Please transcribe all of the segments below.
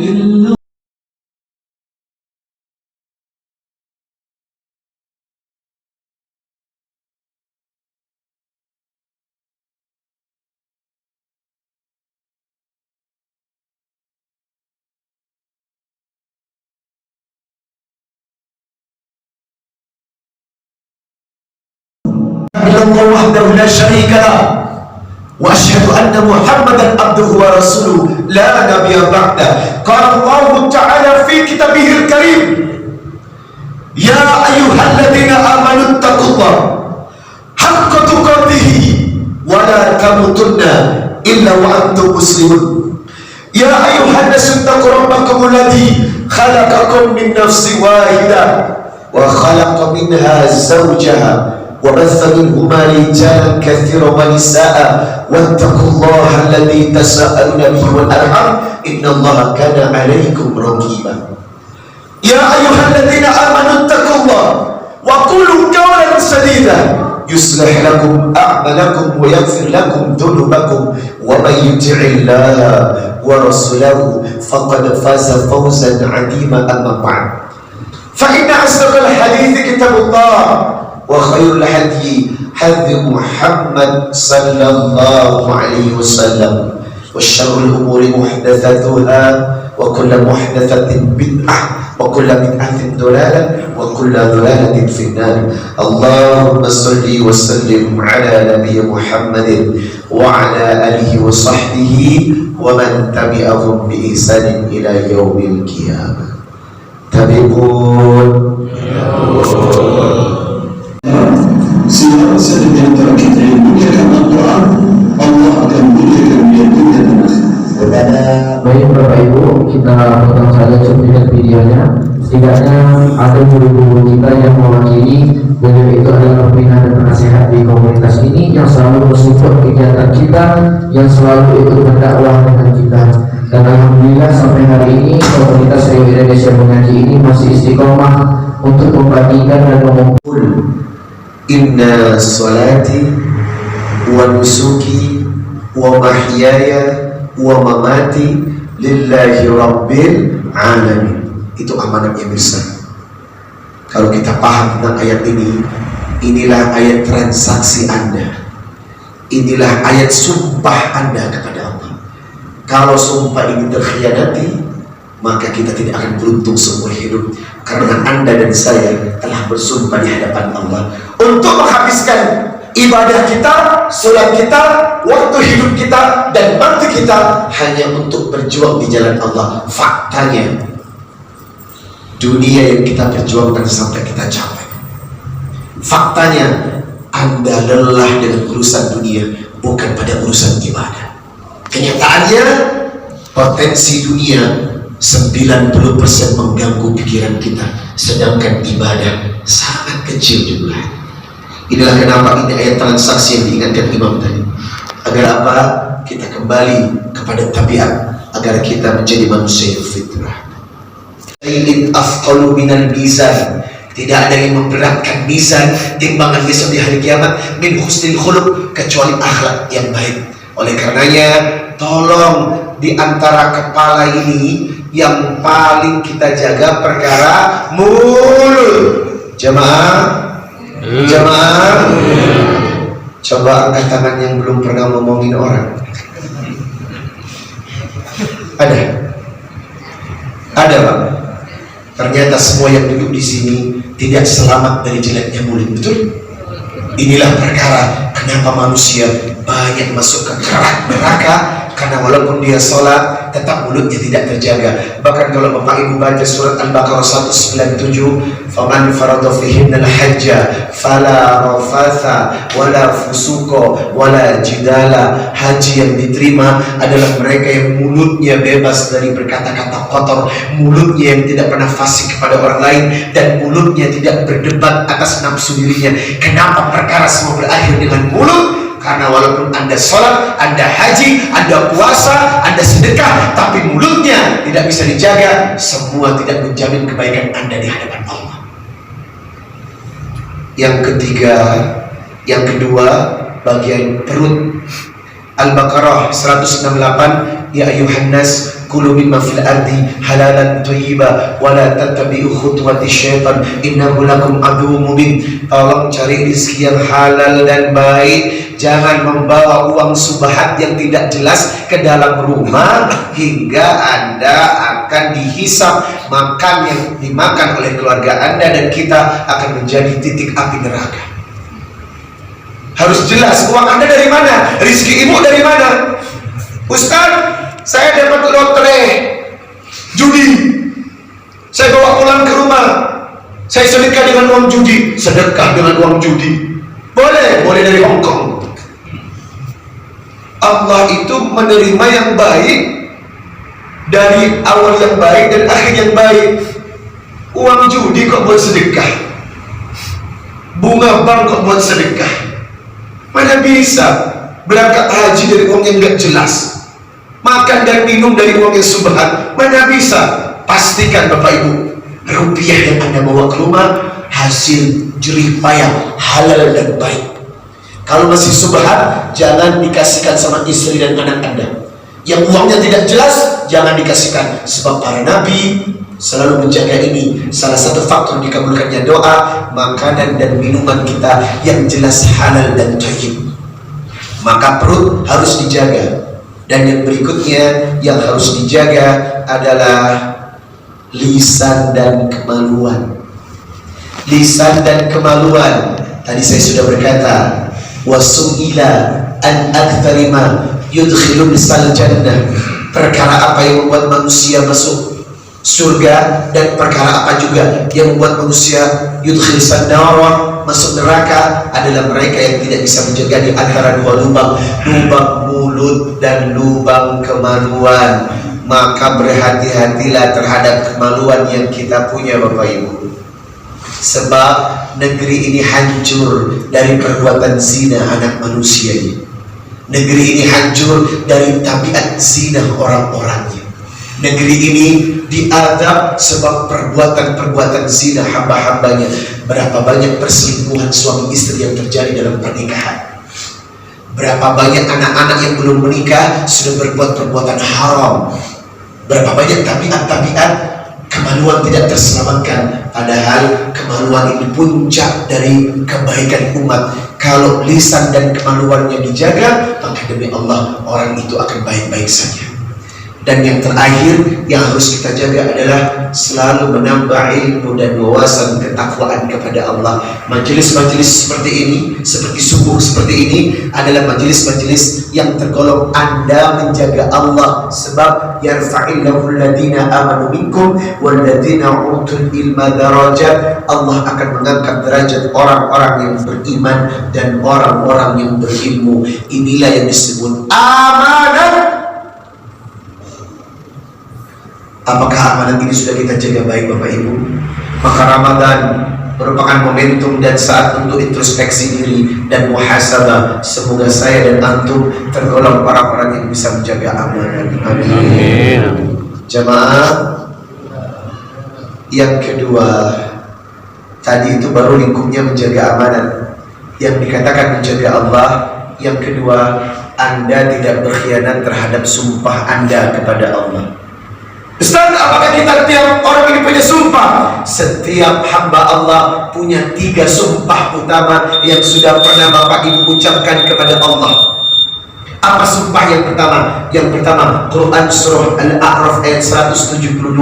إلا الله وحده لا شريك له وأشهد أن محمدا عبده ورسوله لا نبي بعده. قال الله تعالى في كتابه الكريم: يا أيها الذين آمنوا اتقوا الله حق تقاته ولا تموتن إلا وأنتم مسلمون. يا أيها الناس اتقوا ربكم الذي خلقكم من نفس واحدة وخلق منها زوجها وبث منهما رجالا كثيرا ونساء واتقوا الله الذي تساءلون به والأرحام إن الله كان عليكم رقيبا. يا أيها الذين آمنوا اتقوا الله وقولوا قولا سديدا يصلح لكم أعمالكم ويغفر لكم ذنوبكم ومن يطع الله ورسوله فقد فاز فوزا عظيما. أما بعد فإن أصدق الحديث كتاب الله وخير الهدي هدي محمد صلى الله عليه وسلم وشر الأمور محدثاتها وكل محدثة بدعة وكل بدعة ضلالة وكل ضلالة في النار. اللهم صل وسلم على نبي محمد وعلى آله وصحبه ومن تبعهم بإحسان إلى يوم القيامة. Tabi'un. Siapa saja di antara kita yang muliakan Al-Quran, Allah akan muliakan dia dunia dan akhirat. Baik Bapak Ibu, kita potong saja cuplikan videonya. Setidaknya ada guru-guru kita yang mewakili. Beliau itu adalah pembina dan penasehat di komunitas ini yang selalu mensupport kegiatan kita, yang selalu ikut berdakwah dengan kita. Dan alhamdulillah sampai hari ini komunitas Rio Indonesia Mengaji ini masih istiqomah untuk membagikan dan mengumpul. Inna salati wa nusuki wa mahyaya wa mamati lillahi rabbil alamin. Itu amanat yang besar. Kalau kita paham tentang ayat ini, inilah ayat transaksi Anda, inilah ayat sumpah Anda kepada Allah. Kalau sumpah ini terkhianati, maka kita tidak akan beruntung seumur hidup, karena Anda dan saya telah bersumpah di hadapan Allah untuk menghabiskan ibadah kita, sholat kita, waktu hidup kita, dan mati kita hanya untuk berjuang di jalan Allah. Faktanya, dunia yang kita perjuangkan sampai kita capai. Faktanya, Anda lelah dengan urusan dunia, bukan pada urusan ibadah. Kenyataannya, potensi dunia 90% mengganggu pikiran kita, sedangkan ibadah sangat kecil jumlahnya. Inilah kenapa ini ayat transaksi yang diingatkan Imam tadi. Agar apa? Kita kembali kepada tabiat, agar kita menjadi manusia yang fitrah. Sayyid afqalu minal mizan. Tidak ada yang memberatkan mizan, timbangan besok di hari kiamat, min husnil khuluq, kecuali akhlak yang baik. Oleh karenanya, tolong di antara kepala ini yang paling kita jaga perkara mulut. Jamaah, jamaah, coba angkat tangan yang belum pernah ngomongin orang. Ada Pak. Ternyata semua yang duduk di sini tidak selamat dari jeleknya mulut, betul? Inilah perkara kenapa manusia banyak masuk ke neraka, karena walaupun dia sholat tetap mulutnya tidak terjaga. Bahkan kalau Bapak Ibu baca surat Al-Baqarah 197, faman farada fihinna al-hajja fala rafatha wala fusuqa wala jidala. Haji yang diterima adalah mereka yang mulutnya bebas dari berkata-kata kotor, mulutnya yang tidak pernah fasik kepada orang lain, dan mulutnya tidak berdebat atas nafsu dirinya. Kenapa perkara semua berakhir dengan mulut? Karena walaupun Anda sholat, Anda haji, Anda puasa, Anda sedekah, tapi mulutnya tidak bisa dijaga, semua tidak menjamin kebaikan Anda di hadapan Allah. Yang kedua, bagian perut. Al-Baqarah 168, ya ayuhan nas kulu mimma fil ardi halalan thayyiba wa la tattabi'u khutuwati syaitan innahu lakum aduwwum mubin. Tolong cari rezeki yang halal dan baik, jangan membawa uang subhat yang tidak jelas ke dalam rumah hingga Anda akan dihisab. Makan yang dimakan oleh keluarga Anda dan kita akan menjadi titik api neraka. Harus jelas uang Anda dari mana, rezeki ibu dari mana. Ustaz, saya dapat lotre judi, saya bawa pulang ke rumah, saya sedekah dengan uang judi. Sedekah dengan uang judi boleh dari Hongkong. Allah itu menerima yang baik dari awal yang baik dan akhir yang baik. Uang judi kok buat sedekah, bunga bank kok buat sedekah. Mana bisa berangkat haji dari uang yang gak jelas, makan dan minum dari uang yang subhat. Mana bisa. Pastikan Bapak Ibu, rupiah yang Anda bawa ke rumah hasil jerih payah, halal dan baik. Kalau masih subhat, jangan dikasihkan sama istri dan anak Anda. Yang uangnya tidak jelas, jangan dikasihkan. Sebab para nabi selalu menjaga ini. Salah satu faktor dikabulkannya doa, makanan dan minuman kita yang jelas halal dan thayyib. Maka perut harus dijaga. Dan yang berikutnya yang harus dijaga adalah lisan dan kemaluan. Lisan dan kemaluan. Tadi saya sudah berkata, wasu'ila an aktsari ma yudkhilun sal jannah. Perkara apa yang membuat manusia masuk surga dan perkara apa juga yang membuat manusia yudkhil sannara, masuk neraka, adalah mereka yang tidak bisa menjaga di antara dua lubang, lubang mulut dan lubang kemaluan. Maka berhati-hatilah terhadap kemaluan yang kita punya Bapak Ibu. Sebab negeri ini hancur dari perbuatan zina anak manusia ini. Negeri ini hancur dari tabiat zina orang-orangnya. Negeri ini diadab sebab perbuatan-perbuatan zina hamba-hambanya. Berapa banyak perselingkuhan suami istri yang terjadi dalam pernikahan. Berapa banyak anak-anak yang belum menikah sudah berbuat perbuatan haram. Berapa banyak tabiat-tabiat kemaluan tidak terselamatkan. Padahal kemaluan ini puncak dari kebaikan umat. Kalau lisan dan kemaluannya dijaga, maka demi Allah orang itu akan baik-baik saja. Dan yang terakhir yang harus kita jaga adalah selalu menambah ilmu dan wawasan ketakwaan kepada Allah. Majelis-majelis seperti ini, seperti subuh seperti ini adalah majelis-majelis yang tergolong Anda menjaga Allah. Sebab yarfa'illahu alladhina amanu minkum walladhina utul ilma darajat. Allah akan mengangkat derajat orang-orang yang beriman dan orang-orang yang berilmu. Inilah yang disebut amanah. Apakah amanat ini sudah kita jaga baik Bapak Ibu? Maka Ramadan merupakan momentum dan saat untuk introspeksi diri dan muhasabah. Semoga saya dan antum tergolong orang-orang yang bisa menjaga amanat. Amin. Jamaah, yang kedua, tadi itu baru lingkupnya menjaga amanat. Yang dikatakan menjaga Allah. Yang kedua, Anda tidak berkhianat terhadap sumpah Anda kepada Allah. Ustaz, apakah kita tiap orang ini punya sumpah? Setiap hamba Allah punya 3 sumpah utama yang sudah pernah Bapak Ibu ucapkan kepada Allah. Apa sumpah yang pertama? Yang pertama, Quran surah Al-A'raf ayat 172.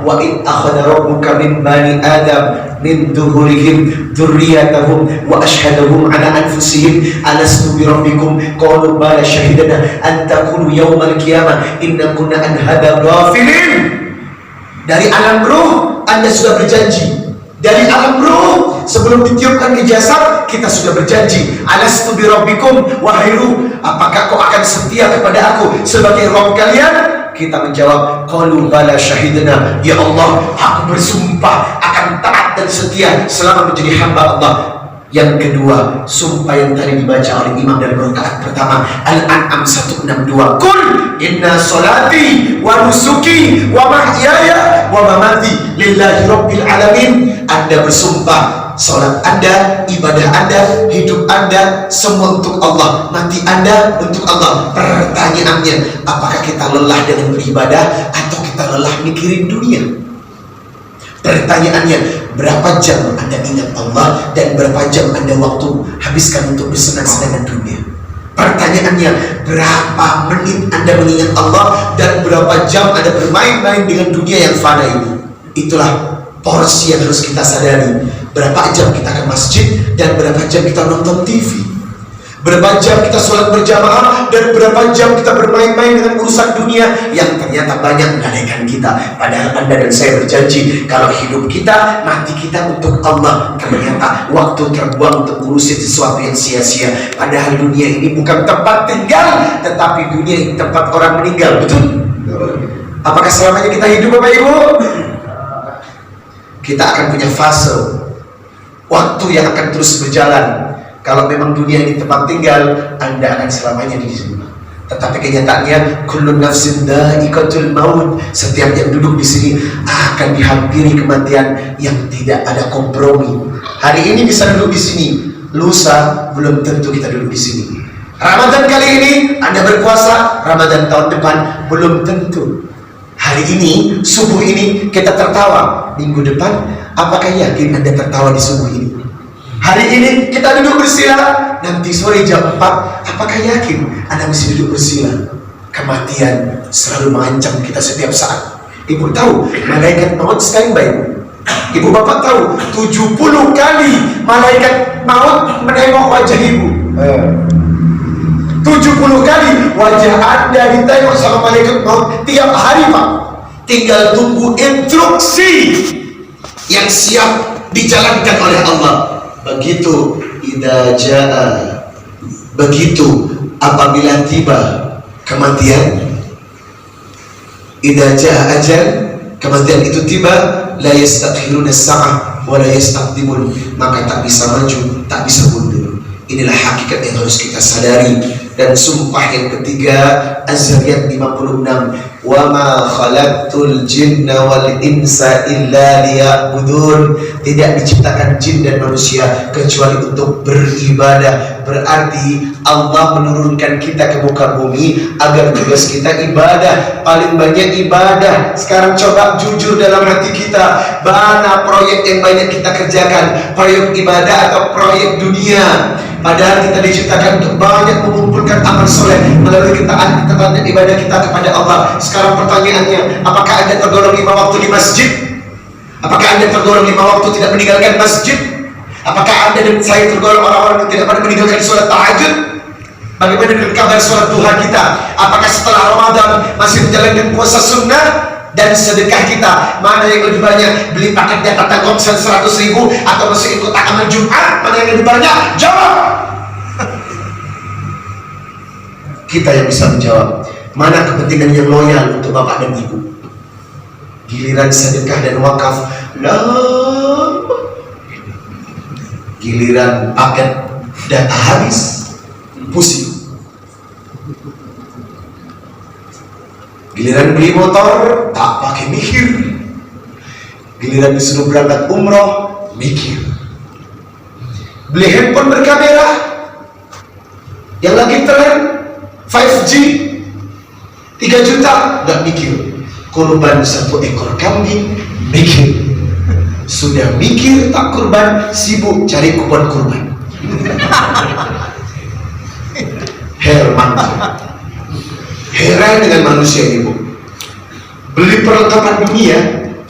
Wa in akhadha rabbuka min bani Adam min zuhurihim dzurriyyatahum wa ashhadahum ala anfusihim alastu bi rabbikum qalu bala shahidana an taqulu yaumal qiyamah inna kunna an hadha ghafilin. Dari alam ruh Anda sudah berjanji. Dari alam ruh sebelum ditiupkan ke jasad kita sudah berjanji. Alastu bi rabbikum, wahai ruh, apakah kau akan setia kepada aku sebagai Rabb kalian? Kita menjawab, qalu bala syahidna, ya Allah, aku bersumpah akan taat dan setia selama menjadi hamba Allah. Yang kedua, sumpah yang tadi dibaca oleh imam dalam rakaat pertama, Al-An'am 162. Qul inna salati wa nusuki wa mahyaya wa mamati lillahi rabbil alamin. Anda bersumpah, Sholat Anda, ibadah Anda, hidup Anda, semua untuk Allah. Mati Anda untuk Allah. Pertanyaannya, apakah kita lelah dengan beribadah atau kita lelah mikirin dunia? Pertanyaannya, berapa jam Anda ingat Allah dan berapa jam Anda waktu habiskan untuk bersenang-senang dengan dunia? Pertanyaannya, berapa menit Anda mengingat Allah dan berapa jam Anda bermain-main dengan dunia yang fana ini? Itulah porsi yang harus kita sadari. Berapa jam kita ke masjid dan berapa jam kita nonton TV? Berapa jam kita sholat berjamaah dan berapa jam kita bermain-main dengan urusan dunia yang ternyata banyak menggadaikan kita. Padahal Anda dan saya berjanji, kalau hidup kita, mati kita untuk Allah. Ternyata waktu terbuang untuk ngurusin sesuatu yang sia-sia. Padahal dunia ini bukan tempat tinggal, tetapi dunia ini tempat orang meninggal. Betul? Apakah selamanya kita hidup, Bapak Ibu? Kita akan punya fase waktu yang akan terus berjalan. Kalau memang dunia ini tempat tinggal, Anda akan selamanya di sini. Tetapi kenyataannya, kullun nafsin dha'iqatul maut. Setiap yang duduk di sini akan dihampiri kematian yang tidak ada kompromi. Hari ini bisa duduk di sini, lusa belum tentu kita duduk di sini. Ramadan kali ini Anda berpuasa, Ramadan tahun depan belum tentu. Hari ini, subuh ini kita tertawa, minggu depan apakah yakin Anda tertawa di subuh ini? Hari ini kita duduk bersila, nanti sore jam 4 apakah yakin Anda mesti duduk bersila? Kematian selalu mengancam kita setiap saat. Ibu tahu malaikat maut standby. Ibu bapak tahu 70 kali malaikat maut menengok wajah ibu. 70 kali wajah Anda ditengok sama malaikat maut tiap hari, Pak. Tinggal tunggu instruksi yang siap dijalankan oleh Allah. Begitu idza jaa, begitu apabila tiba kematian, idza jaa ajal, kematian itu tiba, la yastakhiruna as-sa'ah wa la yastaqdimun, maka tak bisa maju, tak bisa mundur. Inilah hakikat yang harus kita sadari. Dan sumpah yang ketiga, Az-Zariyat 56, wa ma khalaqtul jinna wal insa illa liya'budun. Tidak diciptakan jin dan manusia kecuali untuk beribadah. Berarti Allah menurunkan kita ke muka bumi agar tugas kita ibadah. Paling banyak ibadah. Sekarang coba jujur dalam hati kita, mana proyek yang banyak kita kerjakan? Proyek ibadah atau proyek dunia? Padahal kita diciptakan untuk banyak mengumpulkan amal soleh melalui ketaatan ibadah kita kepada Allah. Sekarang pertanyaannya, apakah Anda tergolong 5 waktu di masjid? Apakah Anda tergolong 5 waktu tidak meninggalkan masjid? Apakah Anda dan saya tergolong orang-orang yang tidak pernah meninggalkan sholat tahajud? Bagaimana dengan kabar sholat duha kita? Apakah setelah Ramadan masih menjalankan puasa sunnah? Dan sedekah kita, mana yang lebih banyak? Beli paket data Telkomsel 100.000 atau masih ikut amal Jumat? Mana yang lebih banyak? Jawab! Kita yang bisa menjawab. Mana kepentingan yang loyal untuk bapak dan ibu? Giliran sedekah dan wakaf, lama. Giliran paket data habis, pusing. Giliran beli motor, tak pakai mikir. Giliran disuruh berangkat umroh, mikir. Beli handphone berkamera, yang lagi tren 5G 3 juta, nggak mikir. Kurban 1 ekor kambing, mikir. Sudah mikir tak kurban, sibuk cari kupon kurban. Herman. Heran dengan manusia ini, Bu. Beli perlengkapan dunia,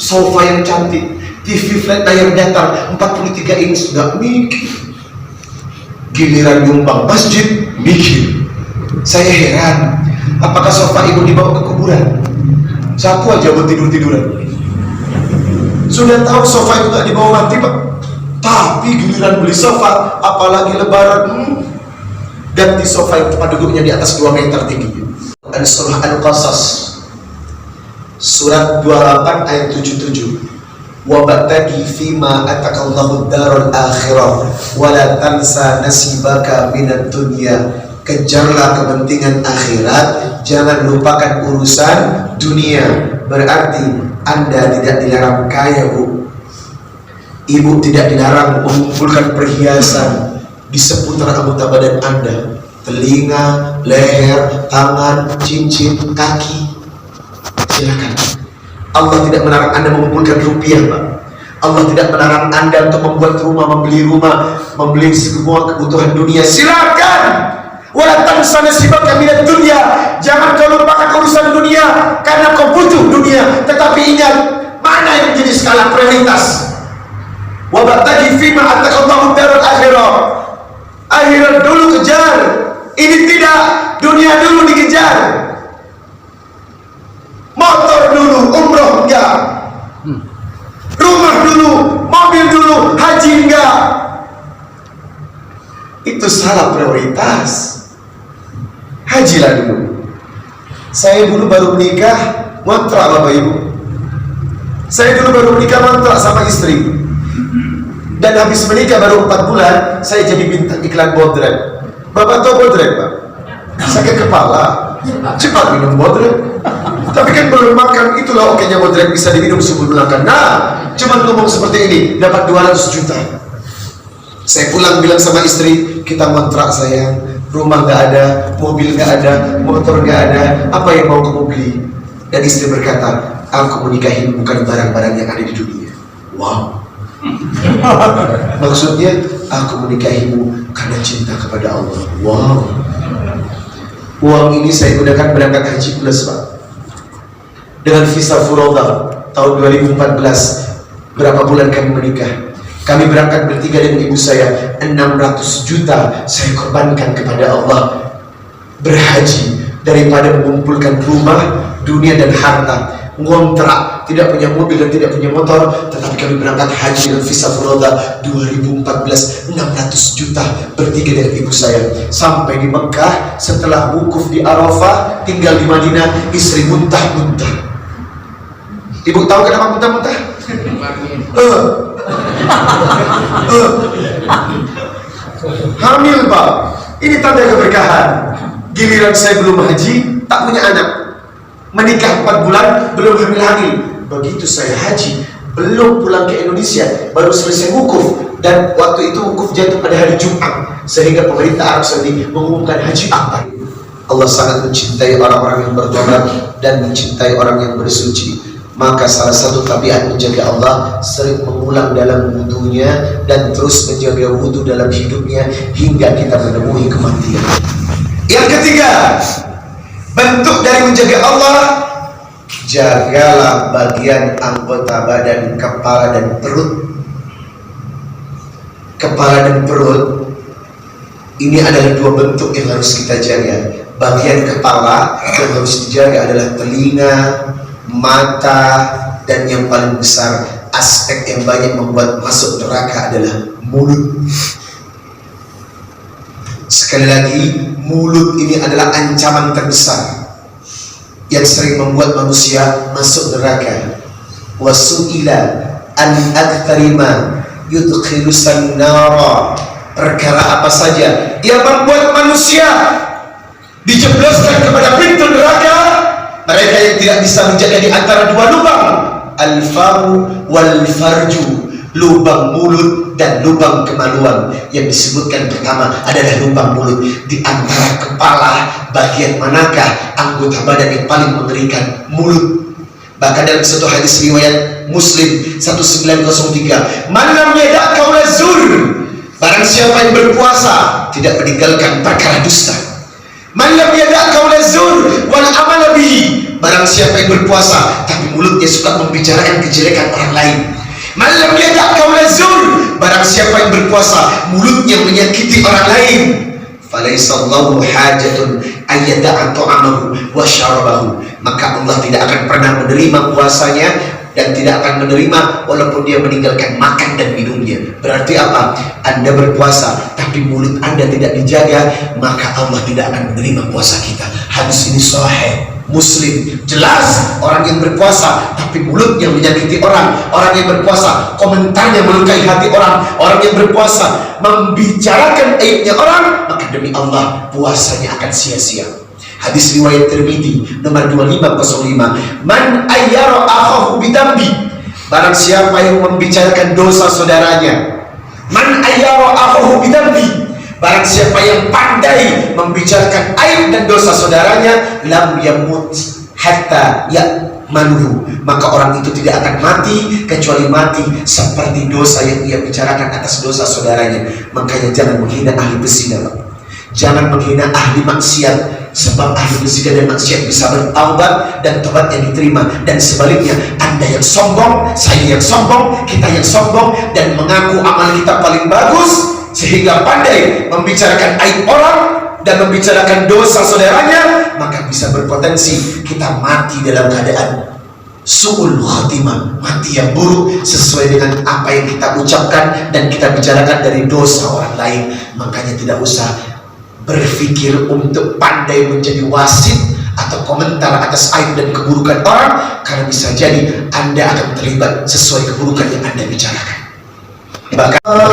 sofa yang cantik, TV flat layar datar 43 inch, nggak mikir. Giliran nyumbang masjid, mikir. Saya heran, apakah sofa ibu dibawa ke kuburan? Saku aja buat tidur-tiduran. Sudah tahu sofa itu nggak dibawa mati, Pak. Tapi giliran beli sofa, apalagi lebaran, ganti sofa yang tempat duduknya di atas 2 meter tingginya. Surah Al-Qasas surat 28 ayat 77, wa batagi fima atakallahu darul akhirah wa la tansa nasibaka minad dunya. Kejarlah kepentingan akhirat, jangan lupakan urusan dunia. Berarti Anda tidak dilarang kaya, Bu, Ibu tidak dilarang mengumpulkan perhiasan di seputar anggota badan Anda, telinga, leher, tangan, cincin, kaki. Silakan. Allah tidak melarang Anda mengumpulkan rupiah, Pak. Allah tidak melarang Anda untuk membuat rumah, membeli semua kebutuhan dunia. Silakan. Wala tansa nasibaka minad dunya. Jangan kau lupakan urusan dunia karena kau butuh dunia. Tetapi ingat, mana yang menjadi skala prioritas? Wa ba'tagi fima ataqallahu darul akhirah. Akhirat dulu kejar. Ini tidak, dunia dulu dikejar. Motor dulu, umroh enggak. Rumah dulu, mobil dulu, haji enggak. Itu salah prioritas. Hajilah dulu. Saya dulu baru menikah, ngontrak Bapak Ibu. Saya dulu baru menikah, ngontrak sama istri. Dan habis menikah baru 4 bulan, saya jadi bintang iklan Bodrek. Bapak tahu Bodrek, Pak? Sakit kepala, cepat minum Bodrek. Tapi kan belum makan, itulah okenya Bodrek bisa diminum sebelum makan. Nah, cuma ngomong seperti ini, dapat 200 juta. Saya pulang bilang sama istri, kita ngontrak sayang, rumah gak ada, mobil gak ada, motor gak ada, apa yang mau kamu beli? Dan istri berkata, aku menikahi bukan barang-barang yang ada di dunia. Wow. Maksudnya, aku menikahimu karena cinta kepada Allah. Wow. Uang ini saya gunakan berangkat haji plus, Pak. Dengan visa Furoda tahun 2014. Berapa bulan kami menikah? Kami berangkat bertiga dengan ibu saya. 600 juta saya korbankan kepada Allah berhaji daripada mengumpulkan rumah, dunia dan harta. Ngontrak, tidak punya mobil dan tidak punya motor, tetapi kami berangkat haji dengan visa Furoda 2014. 600 juta bertiga dengan ibu saya. Sampai di Mekah, setelah wukuf di Arafah, tinggal di Madinah, istri muntah-muntah. Ibu tahu kenapa muntah-muntah? Hamil, Pak. Ini tanda keberkahan. Giliran saya belum haji, tak punya anak. Menikah 4 bulan, belum hamil-hamil. Begitu saya haji, belum pulang ke Indonesia, baru selesai wukuf. Dan waktu itu wukuf jatuh pada hari Jumat, sehingga pemerintah Arab Saudi mengumumkan haji akbar. Allah sangat mencintai orang-orang yang bertobat dan mencintai orang yang bersuci. Maka salah satu tabiat menjaga Allah, sering mengulang dalam wudunya dan terus menjaga wudu dalam hidupnya hingga kita menemui kematian. Yang ketiga, bentuk dari menjaga Allah, jagalah bagian anggota badan kepala dan perut. Kepala dan perut ini adalah 2 bentuk yang harus kita jaga. Bagian kepala yang harus dijaga adalah telinga, mata, dan yang paling besar aspek yang banyak membuat masuk neraka adalah mulut. Sekali lagi, mulut ini adalah ancaman terbesar yang sering membuat manusia masuk neraka. Wasu'ila an aktarima yudkhilusan nara. Perkara apa saja yang membuat manusia dijebloskan kepada pintu neraka? Mereka yang tidak bisa menjaga di antara 2 lubang, al-famu wal farju, lubang mulut dan lubang kemaluan. Yang disebutkan pertama adalah lubang mulut. Di antara kepala, bagian manakah anggota badan yang paling mengerikan? Mulut. Bahkan dalam satu hadis riwayat Muslim 1903, man lam yada' qaula zur, barang siapa yang berpuasa tidak meninggalkan perkara dusta. Man lam yada' qaula zur wal amal bihi, barang siapa yang berpuasa tapi mulutnya suka membicarakan kejelekan orang lain. Man lam yada' qaula zur, barang siapa yang berpuasa mulutnya menyakiti orang lain. Falaisallahu hajatun ayyada'a ta'amahu wa syarabahu, maka Allah tidak akan pernah menerima puasanya dan tidak akan menerima walaupun dia meninggalkan makan dan minumnya. Berarti apa? Anda berpuasa tapi mulut Anda tidak dijaga, maka Allah tidak akan menerima puasa kita. Hadis ini sahih Muslim. Jelas orang yang berpuasa tapi mulutnya menyakiti orang, orang yang berpuasa komentarnya melukai hati orang, orang yang berpuasa membicarakan aibnya orang, maka demi Allah puasanya akan sia-sia. Hadis riwayat Tirmidzi nomor 2505, man ayyara akhahu bidambi, Barang siapa yang membicarakan dosa saudaranya, man ayyara akhahu bidambi, barang siapa yang pandai membicarakan aib dan dosa saudaranya, lam yamut hatta ya'manuhu, maka orang itu tidak akan mati kecuali mati seperti dosa yang ia bicarakan atas dosa saudaranya. Makanya jangan menghina ahli berzina, jangan menghina ahli maksiat, sebab ahli berzina dan maksiat bisa bertaubat dan tobat yang diterima. Dan sebaliknya, Anda yang sombong, saya yang sombong, kita yang sombong dan mengaku amal kita paling bagus sehingga pandai membicarakan aib orang dan membicarakan dosa saudaranya, maka bisa berpotensi kita mati dalam keadaan su'ul khatimah, mati yang buruk sesuai dengan apa yang kita ucapkan dan kita bicarakan dari dosa orang lain. Makanya tidak usah berpikir untuk pandai menjadi wasit atau komentar atas aib dan keburukan orang, karena bisa jadi Anda akan terlibat sesuai keburukan yang Anda bicarakan. Bahkan ala